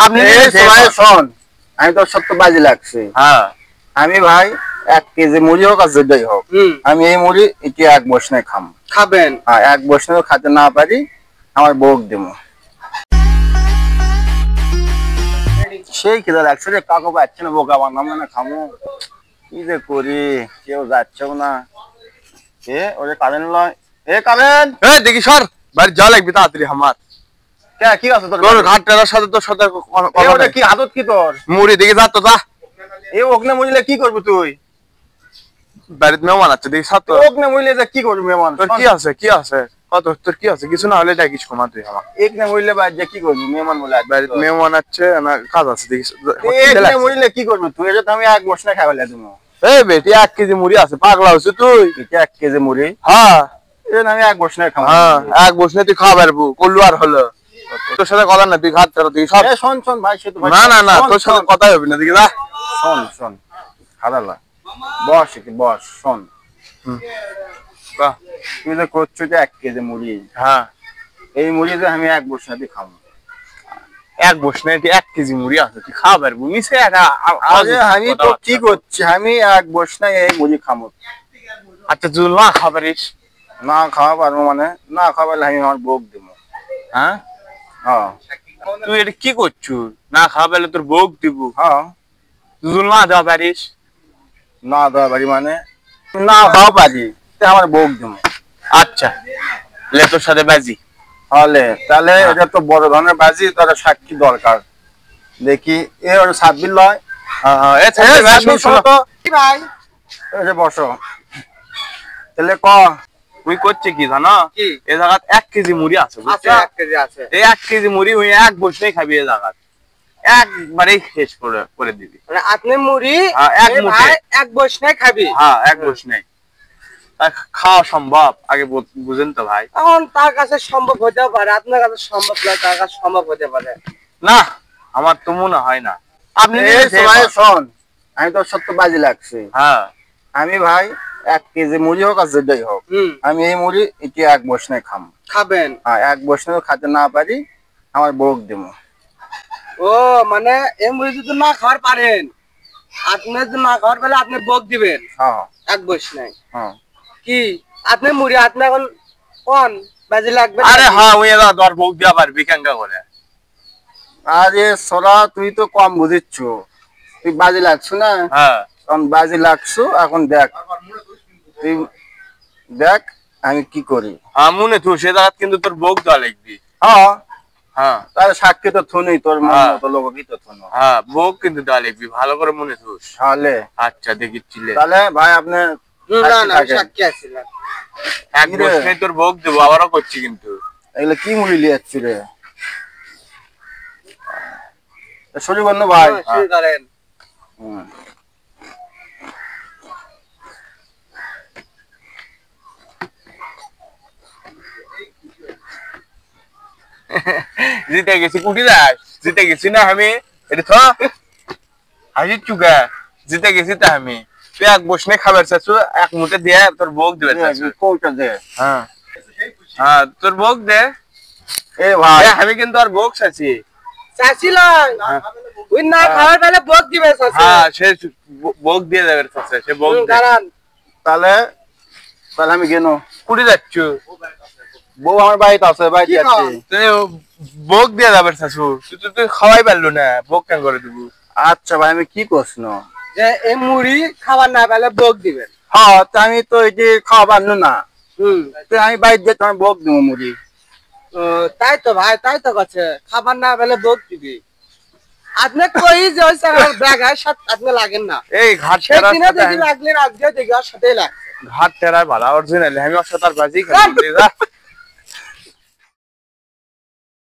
আপনি শোন, আমি তো সত্য বাজি লাগছে। হ্যাঁ আমি ভাই 1 কেজি মুড়ি হোক আর যেটাই হোক, আমি এই মুড়ি এটি এক বসনে খাবেন। হ্যাঁ, এক বসনে খাতে না পারি আমার বউক দিব। সেই খিদে লাগছে রে, কাকু পাচ্ছে না, বোকা বানাবো না খামো, কি যে করি, কেউ যাচ্ছেও না। ওরে কারেন্ট লয়, কারেন্ট দেখি সর, বাড়ি যা লাগবে তাড়াতাড়ি আমার। কি আছে তোর? তোর ঘাট টেরার সাথে তোর সাথে কি আদত কি তোর? মুড়ি দেখি যা তো যা। ওখানে মরিলে কি করবি তুই? বাড়িতে মেহমান আছে দেখি সা তো। ওখানে মরিলে যে কি করবি মেহমান? তোর কি আছে কি আছে কত, তোর কি আছে? কিছু না হলে ডাকিস কমা তুই আমার। এখানে মরিলে বাড়ি যে কি করবি? মেহমান বলে বাড়িতে মেহমান আছে না, কাজ আছে দেখি। এখানে মরিলে কি করবি তুই? এটা তো আমি এক বসনে খাইলে তুমি। এই বেটি 1 কেজি মুড়ি আছে, পাগলা হইছিস তুই? এটা 1 কেজি মুড়ি? হ্যাঁ, এটা আমি এক বসনে খাবো। হ্যাঁ, এক বসনে তুই খাওয়া পারবো, কল্লু আর হলো। তোর সাথে কথা না, তুই ঘাট টেরা দেখি সব। শোন ভাই, সে তো না না না, তোর সাথে কথাই হবে না দেখি যা। শোন খাদালা, বস কি বস। শোন, তুই যে করছো যে 1 কেজি মুড়ি, হ্যাঁ, এই মুড়ি যে আমি এক বসনে খাবো। এক বসনে 1 কেজি মুড়ি আছে, তুই খাওয়া পারবো? মিশে আমি তো কি করছি, আমি এক বসনে এই মুড়ি খাবো। আচ্ছা তুই না খাওয়া পারিস? না খাওয়া পারবো মানে? না খাওয়া পারলে আমি আমার বউক দিব। হ্যাঁ, তুই এটা কি করছু? না খাওয়া পেলে তোর বউক দিব? হ্যাঁ, তুই না দেওয়া পারিস? না দেওয়া পারি মানে? না খাওয়া পারি, আমার বউক দিব। আচ্ছা, লে তোর সাথে বাজি। তাহলে এটা তো বড় ধরনের বাজি, তোর সাক্ষী দরকার। দেখি ওর 26 লয়। বসো তাহলে তুই করছে কি জানো? এ জায়গা 1 কেজি মুড়ি আছে, এই 1 কেজি মুড়ি ওই এক বসে খাবি। এ জায়গা একবারেই শেষ করে দিবি। মানে আপনি মুড়ি এক বসনে খাবি? হ্যাঁ, এক বসনে খাওয়া সম্ভব? আগে বুঝেন তো ভাই। এখন তার কাছে সম্ভব হতে পারে, আপনার কাছে সম্ভব না, তার কাছে সম্ভব হতে পারে না। আমার তো মনে হয় না। আপনি শোন, আমি তো সত্য বাজি লাগছে। হ্যাঁ, আমি ভাই 1 কেজি মুড়ি হোক আর যেটাই হোক, আমি এই মুড়ি এটি এক বসনে খাবেন। হ্যাঁ, এক বসনে খাতে না পারি আমার বউক দিব। ও মানে এই মুড়ি যদি না খাওয়ার পারেন, আপনি যদি না খাওয়ার পেলে আপনি বউক দিবেন? হ্যাঁ, এক বসনে। হ্যাঁ, কি আপনি মুড়ি আপনি এখন কোন বাজি লাগবে? আরে হ্যাঁ, ওই দর বউক দিয়া পারবি কেঙ্গা করে? আরে সোরা, তুই তো কম বুঝিচ্ছ, তুই বাজি লাগছো না। হ্যাঁ, কারণ বাজি লাগছো, এখন দেখ তুই, দেখ আমি কি করি। হ্যাঁ মনে তো সে জায়গা কিন্তু তোর বউক দেওয়া লাগবি। হ্যাঁ হ্যাঁ, তাহলে সাক্ষী তো থুনি, তোর মতো লোক কি তো থুনো। হ্যাঁ, বউক কিন্তু দেওয়া লাগবি, ভালো করে মনে থুস। তাহলে আচ্ছা দেখিচ্ছিলে। তাহলে ভাই আপনি সাক্ষী আছে না? এক বসনে তোর বউক দেবো, আবারও করছি কিন্তু। এগুলো কি মুড়ি লিয়ে যাচ্ছি রে? শুরু করুন ভাই। শুরু করেন। জিতে গেছি, কুটি দাস জিতে গেছি না আমি। এটা তো হাজির চুকা, জিতে গেছি তা আমি। তুই এক বসনে খাবার চাচ্ছু, এক মুঠে দিয়ে তোর বউক দেবে কোটা দে। হ্যাঁ হ্যাঁ, তোর বউক দে। এ ভাই আমি কিন্তু আর বউক চাচ্ছি। চাচ্ছিল ওই না খাওয়ার পেলে বউক দিবে। হ্যাঁ, সে বউক দিয়ে দেবে চাচ্ছে, সে বউক দাঁড়ান। তাহলে আমি গেনো। কুটি যাচ্ছু? বউ আমার বাড়িতে আছে, বাড়িতে আছে। তুই বউক দিয়ে যাবে চাচ্ছু, তুই খাওয়াই পারলো না, বউক কেন করে দিব? আচ্ছা ভাই, আমি কি করছি না যে এই মুড়ি খাবার না পেলে বউক দিবেন? হ্যাঁ, আমি তো এটি খাওয়া পারলো না। আমি বাইরে দিয়ে তোমার বউক দিব মুড়ি। তাই তো ভাই, তাই তো কাছে খাবার না পেলে বউক দিবি। আপনি কই যে ওই ব্যাগার সাথে আপনি লাগেন না? এই ঘাট সেদিনও দেখি লাগলেন, আজকেও দেখি ওর সাথেই লাগছে। ঘাট টেরার ভালো অরিজিনাল, আমি ওর সাথে আর বাজি খেলি।